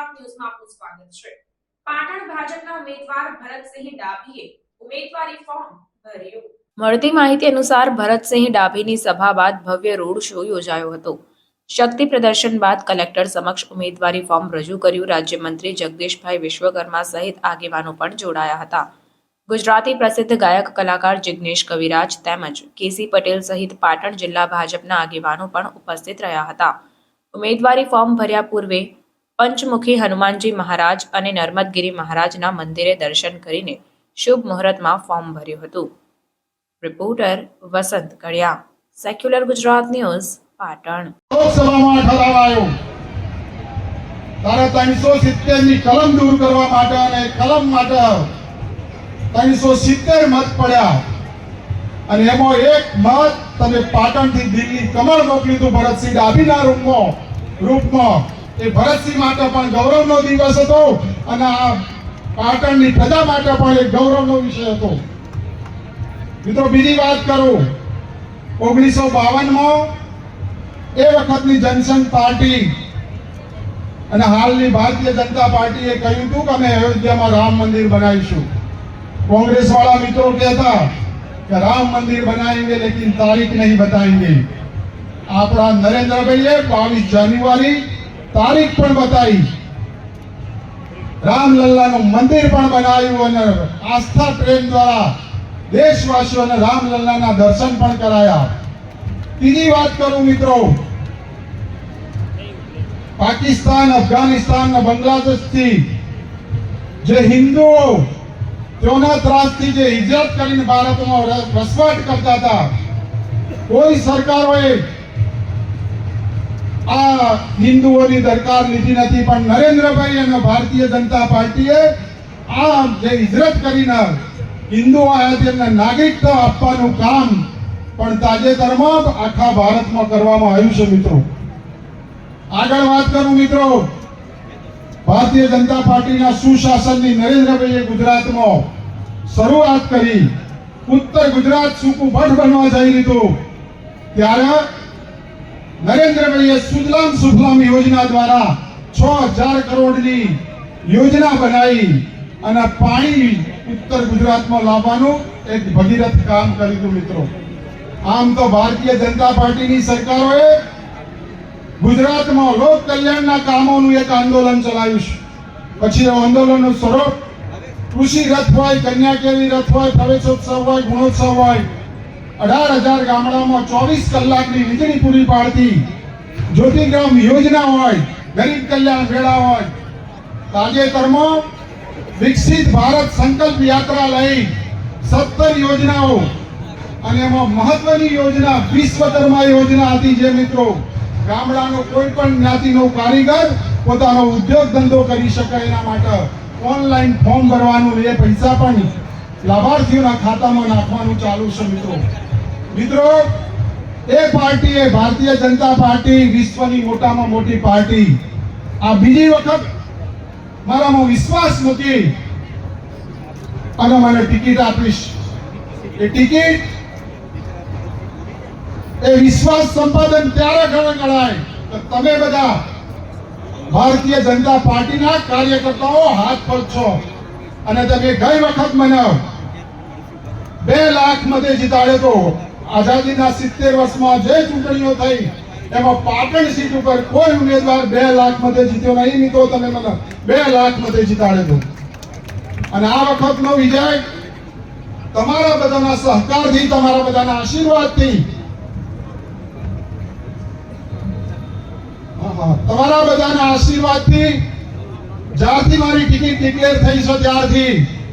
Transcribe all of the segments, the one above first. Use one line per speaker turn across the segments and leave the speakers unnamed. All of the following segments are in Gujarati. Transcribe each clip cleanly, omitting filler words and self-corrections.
ગુજરાત ન્યૂઝમાં આપનું સ્વાગત છે। પાટણ ભાજપના ઉમેદવાર ભરતસિંહ ડાભીએ ઉમેદવારી ફોર્મ ભર્યું। મળતી માહિતી અનુસાર ભરતસિંહ ડાભીની સભા બાદ ભવ્ય રોડ શો યોજાયો હતો। શક્તિ પ્રદર્શન બાદ કલેક્ટર સમક્ષ ઉમેદવારી ફોર્મ રજૂ કર્યું। રાજ્યમંત્રી જગદીશભાઈ વિશ્વકર્મા સહિત આગેવાનો પણ જોડાયા હતા। ગુજરાતી પ્રસિદ્ધ ગાયક કલાકાર જિગ્નેશ કવિરાજ તેમજ કેસી પટેલ સહિત પાટણ જિલ્લા ભાજપના આગેવાનો પણ ઉપસ્થિત રહ્યા હતા। ઉમેદવારી ફોર્મ ભર્યા પૂર્વે પંચમુખી હનુમાનજી મહારાજ અને નર્મદગીરી મહારાજના મંદિરે દર્શન કરીને શુભ મુહૂર્તમાં ફોર્મ ભર્યું હતું। રિપોર્ટર વસંત કડિયા, સેક્યુલર ગુજરાત ન્યૂઝ, પાટણ।
લોકસભામાં ઠરાવ આવ્યો ત્યારે 370 ની કલમ દૂર કરવા માટે અને કલમ માટે 370 મત પડ્યા અને એમાં એક મત તમે પાટણથી દિલ્હી કમળ મોકલી હતું ભરતસિંહ ડાભીના રૂપમાં। એ ભરતસિંહ માટે પણ ગૌરવનો દિવસ હતો અને આ પાટણની પ્રજા માટે પણ એક ગૌરવનો વિષય હતો। મિત્રો બીજી વાત કરું, 1952માં એ વખતની જનસંઘ પાર્ટી અને હાલની ભારતીય जनता પાર્ટીએ કહ્યું હતું કે અમે અયોધ્યામાં રામ મંદિર બનાવીશું। कांग्रेस वाला मित्रों कहता कि राम मंदिर बनाएंगे लेकिन तारीख नहीं बताएंगे। आपड़ा नरेंद्र भाई 22 जान्युआरी तारीख पण बताई, रामलल्ला नु मंदिर पण बनाव्યું અને આસ્થા ટ્રેન દ્વારા દેશવાસીઓને રામલલ્લાના દર્શન પણ કરાયા। ત્રીજી વાત કરું મિત્રો, પાકિસ્તાન, અફઘાનિસ્તાન અને બાંગ્લાદેશથી જે હિન્દુઓ તેઓના ત્રાસથી જે હિજરત કરીને ભારતમાં વસવાટ કરતા હતા, કોઈ સરકારોએ આ હિન્દુઓની દરકાર લીધી નથી, પણ નરેન્દ્રભાઈ અને ભારતીય જનતા પાર્ટીએ આ જે હિજરત કરીને હિન્દુઓ આવ્યા તેમને નાગરિકતા આપવાનું કામ પણ તાજેતરમાં આખા ભારતમાં કરવામાં આવ્યું છે। મિત્રો આગળ વાત કરું મિત્રો, ભારતીય જનતા પાર્ટીના સુશાસનની નરેન્દ્રભાઈએ ગુજરાતમાં શરૂઆત કરી। ઉત્તર ગુજરાત સૂકું મઠ બનવા જઈ રહ્યું ત્યારે નરેન્દ્રભાઈએ સુજલામ સુફલામ યોજના દ્વારા 6000 કરોડની યોજના બનાવી અને પાણી ઉત્તર ગુજરાતમાં લાવવાનું એક ભગીરથ કામ કર્યું। મિત્રો આમ તો ભારતીય જનતા પાર્ટીની સરકારોએ ગુજરાતમાં લોક કલ્યાણના કામોનું એક આંદોલન ચલાવ્યું છે। પછી આંદોલનનું સ્વરૂપ કૃષિ રથ હોય, કન્યા કેળવી રથ હોય, પ્રવેશોત્સવ હોય, ગુણોત્સવ હોય, 18,000 ગામડામાં 24 કલાકની વીજળી પૂરી પાડતી જ્યોતિગ્રામ યોજના હોય, ગરીબ કલ્યાણ મેળા હોય। તાજેતરમાં વિકસિત ભારત સંકલ્પ યાત્રા લઈ 17 યોજનાઓ અને એમાં મહત્વની યોજના વિશ્વકર્મા યોજના હતી। જે મિત્રો ગામડાનો કોઈ પણ જ્ઞાતિનો કારીગર પોતાનો ઉદ્યોગ ધંધો કરી શકે એના માટે ઓનલાઈન ફોર્મ ભરવાનું, એ પૈસા પણ લાભાર્થીઓના ખાતામાં નાખવાનું ચાલુ છે। મિત્રો એ પાર્ટીએ, ભારતીય જનતા પાર્ટી વિશ્વની મોટામાં મોટી પાર્ટી, આ બીજી વખત મારામાં વિશ્વાસ મૂકી અને મને ટિકિટ આપીશ। એ ટિકિટ એ વિશ્વાસ સંપાદન ત્યારે ગણાય કે તમે બધા ભારતીય જનતા પાર્ટીના કાર્યકર્તાઓ હાથ પર છો અને તમે ગઈ વખત મને 2 લાખ મતે જીતાડ્યો તો। આઝાદીના 70 વર્ષમાં જે ચૂંટણીઓ થઈ એમાં પાટણ સીટ ઉપર કોઈ ઉમેદવાર 2 લાખ મતે જીત્યો નહીં। નહીં તો તમે મને 2 લાખ મતે જીતાડ્યો તો અને આ વખતનો વિજય તમારા બધાના સહકારથી, તમારા બધાના આશીર્વાદથી, તમારા બધાના આશીર્વાદથી જ્યારથી મારી ટિકિટ ડિક્લેર થઈ છે ત્યારથી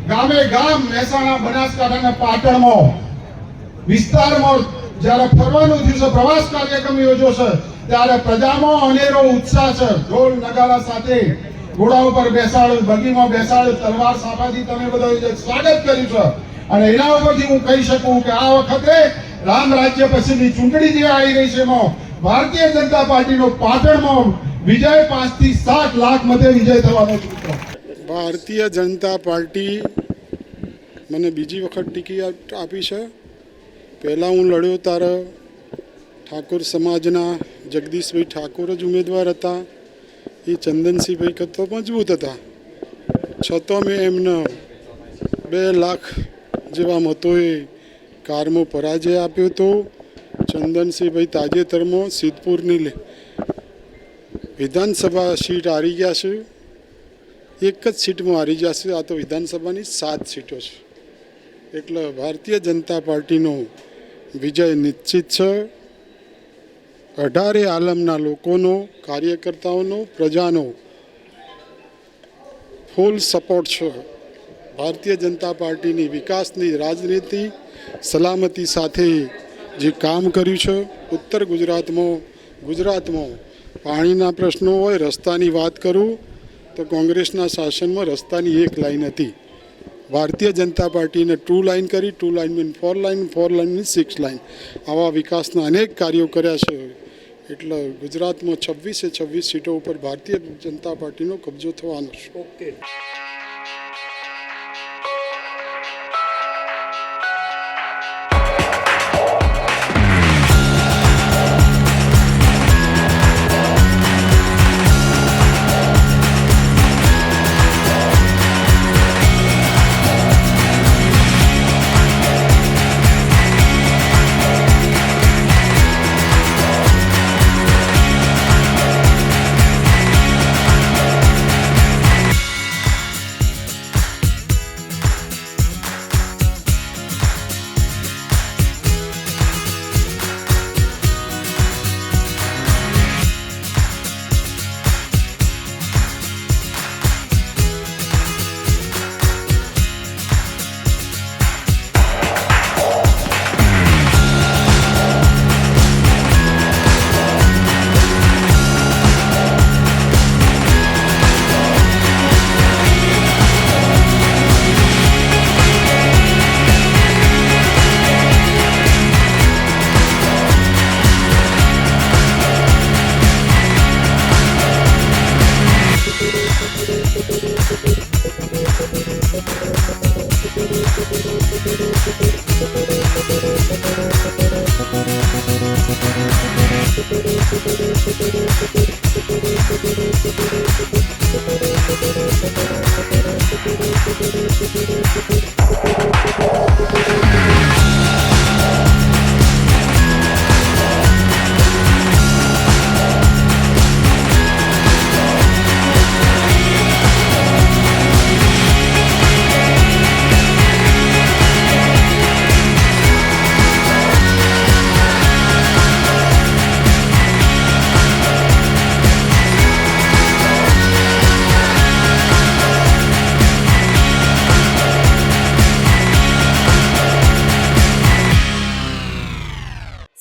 ગામે ગામ મહેસાણા, બનાસકાંઠા અને પાટણમાં વિસ્તારમાં જ્યારે ફરવાનું થયું છે, પ્રવાસ કાર્યક્રમ યોજ્યો છે, ત્યારે પ્રજામાં અનેરો ઉત્સાહ છે। ઢોલ નગારા સાથે ઘોડા ઉપર બેસાડ્યું, બગીમાં બેસાડ્યું, તલવાર સાફાથી તમે બધા સ્વાગત કર્યું છે અને એના ઉપરથી હું કહી શકું કે આ વખતે રામ રાજ્ય પછીની ચૂંટણી જે આવી રહી છે એમાં ભારતીય જનતા પાર્ટીનો પાટણમાં વિજય 5 થી 7 લાખ મતે વિજય થવાનો છે।
ભારતીય જનતા પાર્ટી મને બીજી વખત ટિકિટ આપી છે। પહેલાં હું લડ્યો ત્યારે ઠાકોર સમાજના જગદીશભાઈ ઠાકોર જ ઉમેદવાર હતા। એ ચંદનસિંહભાઈ કરતાં મજબૂત હતા, છતાં મેં એમને 2 લાખ જેવા મતોએ કારમાં પરાજય આપ્યો હતો. ચંદનસિંહભાઈ તાજેતરમાં સિદ્ધપુરની વિધાનસભા સીટ હારી ગયા છે, એક જ સીટમાં હારી ગયા છે. આ તો વિધાનસભાની 7 સીટો છે, એટલે ભારતીય જનતા પાર્ટીનો વિજય નિશ્ચિત છે. 18 આલમના લોકોનો, કાર્યકર્તાઓનો, પ્રજાનો ફૂલ સપોર્ટ છે. ભારતીય જનતા પાર્ટીની વિકાસની રાજનીતિ સલામતી સાથે જે કામ કર્યું છે. ઉત્તર ગુજરાતમાં પાણીના પ્રશ્નો હોય, રસ્તાની વાત કરું તો કોંગ્રેસના શાસનમાં રસ્તાની 1 લાઈન હતી. ભારતીય જનતા પાર્ટીને 2 લાઈન કરી, 2 લાઈન 4 લાઈન, 4 લાઈન 6 લાઈન, આવા વિકાસના અનેક કાર્યો કર્યા છે. એટલે ગુજરાતમાં 26 સીટો ઉપર ભારતીય જનતા પાર્ટીનો કબજો થવાનો છે.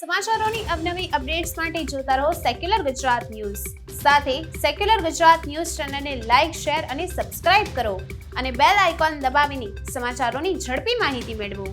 સમાચારોની અવનવી અપડેટ્સ માટે જોતા રહો સેક્યુલર ગુજરાત ન્યૂઝ. સાથે સેક્યુલર ગુજરાત ન્યૂઝ ચેનલને લાઇક, શેર અને સબસ્ક્રાઇબ કરો અને બેલ આઇકોન દબાવીને સમાચારોની ઝડપી માહિતી મેળવો.